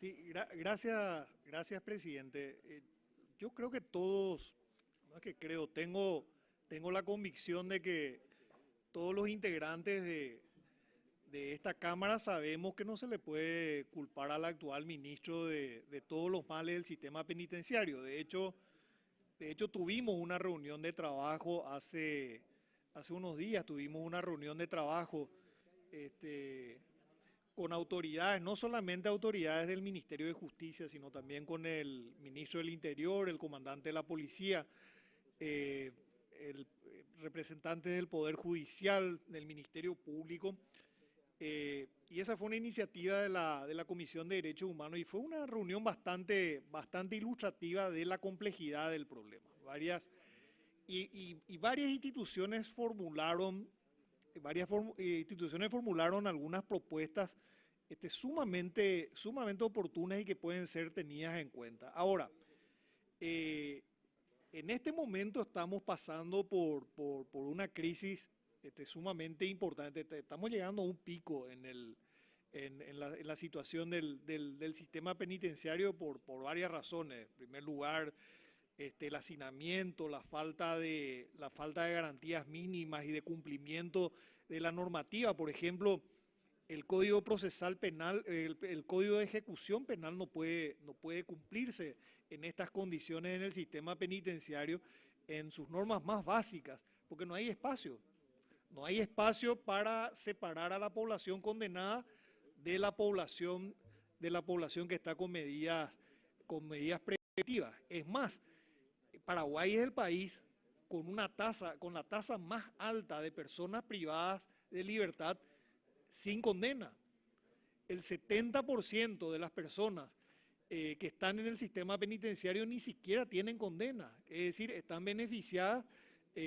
Sí, gracias, presidente. Yo creo que todos, no es que creo, tengo la convicción de que todos los integrantes de esta Cámara sabemos que no se le puede culpar al actual ministro de todos los males del sistema penitenciario. De hecho, tuvimos una reunión de trabajo hace unos días, tuvimos una reunión de trabajo este, con autoridades, no solamente autoridades del Ministerio de Justicia, sino también con el ministro del Interior, el comandante de la policía, eh, el representante del Poder Judicial, del Ministerio Público. Y esa fue una iniciativa de la Comisión de Derechos Humanos y fue una reunión bastante ilustrativa de la complejidad del problema. Varias instituciones formularon algunas propuestas sumamente oportunas y que pueden ser tenidas en cuenta. Ahora, eh, en este momento estamos pasando por una crisis sumamente importante. Estamos llegando a un pico en la situación del sistema penitenciario por varias razones. En primer lugar, el hacinamiento, la falta de garantías mínimas y de cumplimiento de la normativa. Por ejemplo, el Código Procesal Penal, el Código de Ejecución Penal no puede cumplirse en estas condiciones en el sistema penitenciario en sus normas más básicas, porque no hay espacio. No hay espacio para separar a la población condenada de la población, que está con medidas preventivas. Es más, Paraguay es el país con la tasa más alta de personas privadas de libertad sin condena. El 70% de las personas que están en el sistema penitenciario ni siquiera tienen condena, es decir, están beneficiadas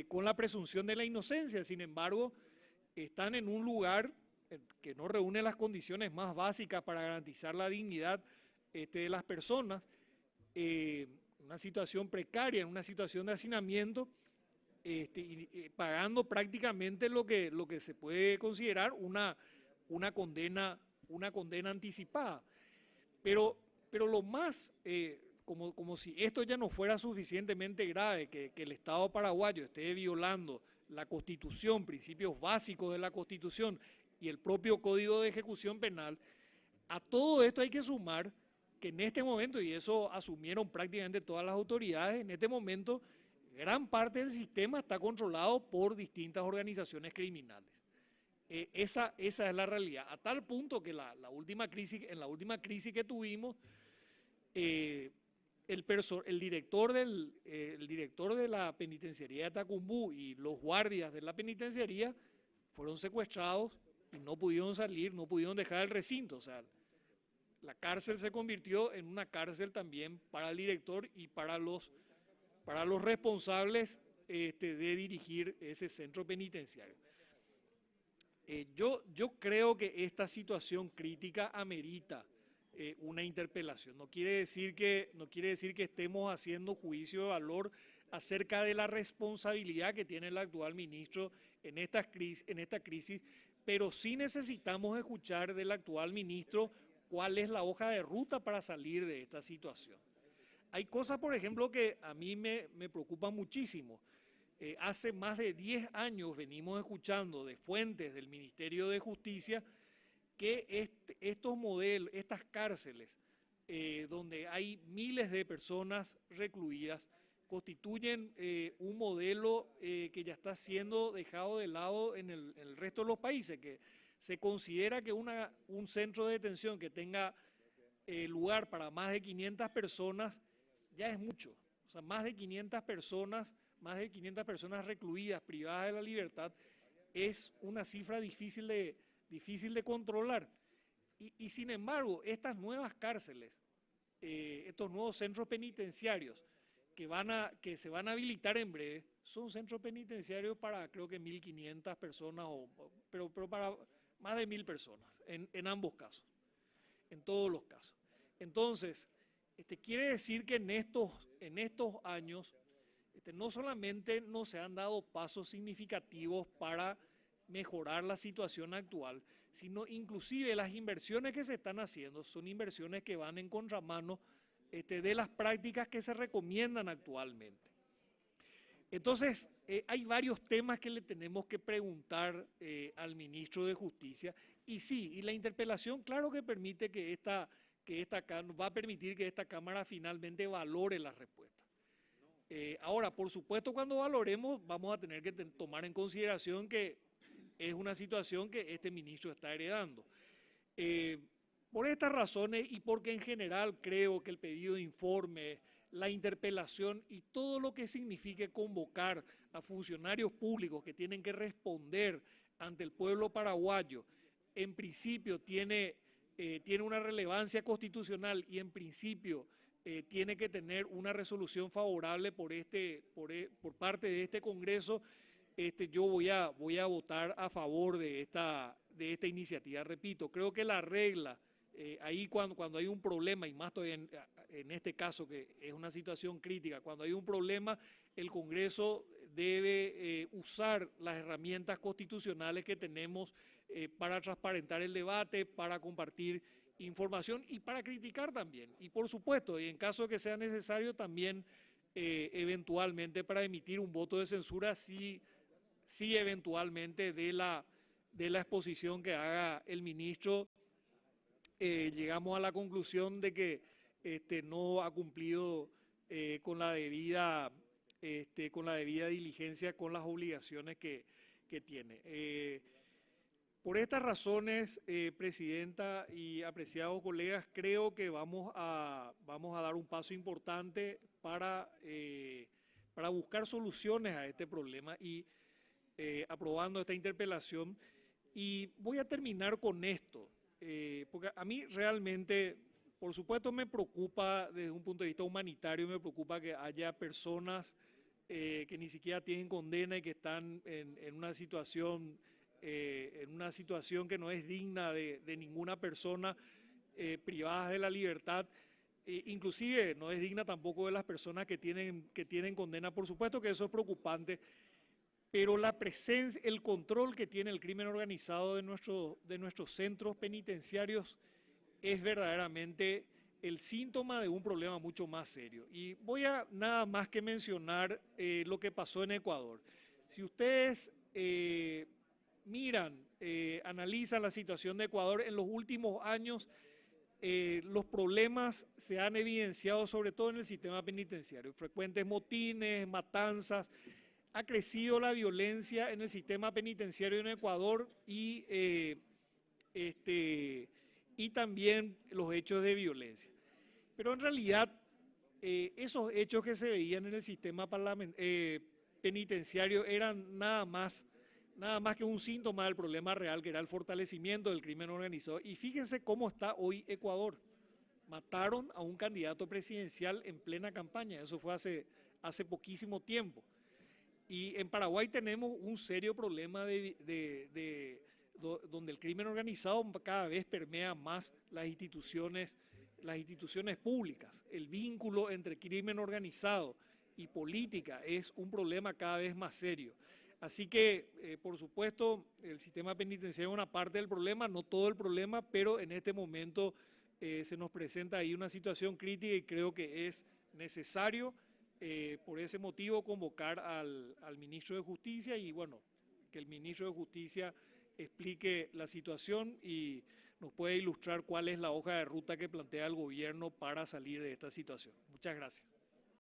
con la presunción de la inocencia. Sin embargo, están en un lugar que no reúne las condiciones más básicas para garantizar la dignidad de las personas, una situación precaria, en una situación de hacinamiento, pagando prácticamente lo que se puede considerar una condena, una condena anticipada. Pero lo más, como si esto ya no fuera suficientemente grave, que el Estado paraguayo esté violando la Constitución, principios básicos de la Constitución y el propio Código de Ejecución Penal, a todo esto hay que sumar que en este momento, y eso asumieron prácticamente todas las autoridades, en este momento gran parte del sistema está controlado por distintas organizaciones criminales. Esa es la realidad. A tal punto que en la última crisis que tuvimos, eh, el director de la penitenciaría de Tacumbú y los guardias de la penitenciaría fueron secuestrados y no pudieron salir, no pudieron dejar el recinto. O sea, la cárcel se convirtió en una cárcel también para el director y para los responsables de dirigir ese centro penitenciario. Yo creo que esta situación crítica amerita una interpelación. No quiere decir que estemos haciendo juicio de valor acerca de la responsabilidad que tiene el actual ministro en esta crisis, pero sí necesitamos escuchar del actual ministro cuál es la hoja de ruta para salir de esta situación. Hay cosas, por ejemplo, que a mí me preocupan muchísimo. Hace más de 10 años venimos escuchando de fuentes del Ministerio de Justicia que estos modelos, estas cárceles, donde hay miles de personas recluidas, constituyen un modelo que ya está siendo dejado de lado en el resto de los países, que se considera que un centro de detención que tenga lugar para más de 500 personas ya es mucho. O sea, más de 500 personas recluidas, privadas de la libertad, es una cifra difícil de controlar. Y sin embargo, estas nuevas cárceles, estos nuevos centros penitenciarios que se van a habilitar en breve, son centros penitenciarios para creo que 1.500 personas, pero para más de 1.000 personas, en ambos casos, en todos los casos. Entonces, quiere decir que en estos años no solamente no se han dado pasos significativos para mejorar la situación actual, sino inclusive las inversiones que se están haciendo son inversiones que van en contramano de las prácticas que se recomiendan actualmente. Entonces, hay varios temas que le tenemos que preguntar al ministro de Justicia, y sí, y la interpelación, claro que permite va a permitir que esta Cámara finalmente valore las respuestas. Ahora, por supuesto, cuando valoremos, vamos a tener que tomar en consideración que es una situación que este ministro está heredando. Por estas razones y porque en general creo que el pedido de informe, la interpelación y todo lo que signifique convocar a funcionarios públicos que tienen que responder ante el pueblo paraguayo, en principio tiene una relevancia constitucional y en principio tiene que tener una resolución favorable por parte de este Congreso. Yo voy a votar a favor de esta iniciativa. Repito, creo que la regla, ahí cuando hay un problema, y más todavía en este caso que es una situación crítica, cuando hay un problema, el Congreso debe usar las herramientas constitucionales que tenemos para transparentar el debate, para compartir información y para criticar también. Y por supuesto, y en caso de que sea necesario, también eventualmente para emitir un voto de censura si eventualmente de la exposición que haga el ministro llegamos a la conclusión de que no ha cumplido con la debida diligencia con las obligaciones que tiene. Por estas razones, Presidenta y apreciados colegas, creo que vamos a dar un paso importante para buscar soluciones a este problema y aprobando esta interpelación. Y voy a terminar con esto, porque a mí realmente, por supuesto, me preocupa desde un punto de vista humanitario, me preocupa que haya personas que ni siquiera tienen condena y que están en una situación que no es digna de ninguna persona, privadas de la libertad. Inclusive no es digna tampoco de las personas que tienen condena. Por supuesto que eso es preocupante, pero la presencia, el control que tiene el crimen organizado de nuestros centros penitenciarios es verdaderamente el síntoma de un problema mucho más serio. Y voy a nada más que mencionar lo que pasó en Ecuador. Si ustedes analizan la situación de Ecuador en los últimos años, los problemas se han evidenciado sobre todo en el sistema penitenciario. Frecuentes motines, matanzas. Ha crecido la violencia en el sistema penitenciario en Ecuador y también los hechos de violencia. Pero en realidad, esos hechos que se veían en el sistema penitenciario eran nada más que un síntoma del problema real, que era el fortalecimiento del crimen organizado. Y fíjense cómo está hoy Ecuador. Mataron a un candidato presidencial en plena campaña, eso fue hace poquísimo tiempo. Y en Paraguay tenemos un serio problema donde el crimen organizado cada vez permea más las instituciones públicas. El vínculo entre crimen organizado y política es un problema cada vez más serio. Así que, por supuesto, el sistema penitenciario es una parte del problema, no todo el problema, pero en este momento se nos presenta ahí una situación crítica y creo que es necesario por ese motivo convocar al ministro de Justicia y bueno, que el ministro de Justicia explique la situación y nos puede ilustrar cuál es la hoja de ruta que plantea el gobierno para salir de esta situación. Muchas gracias.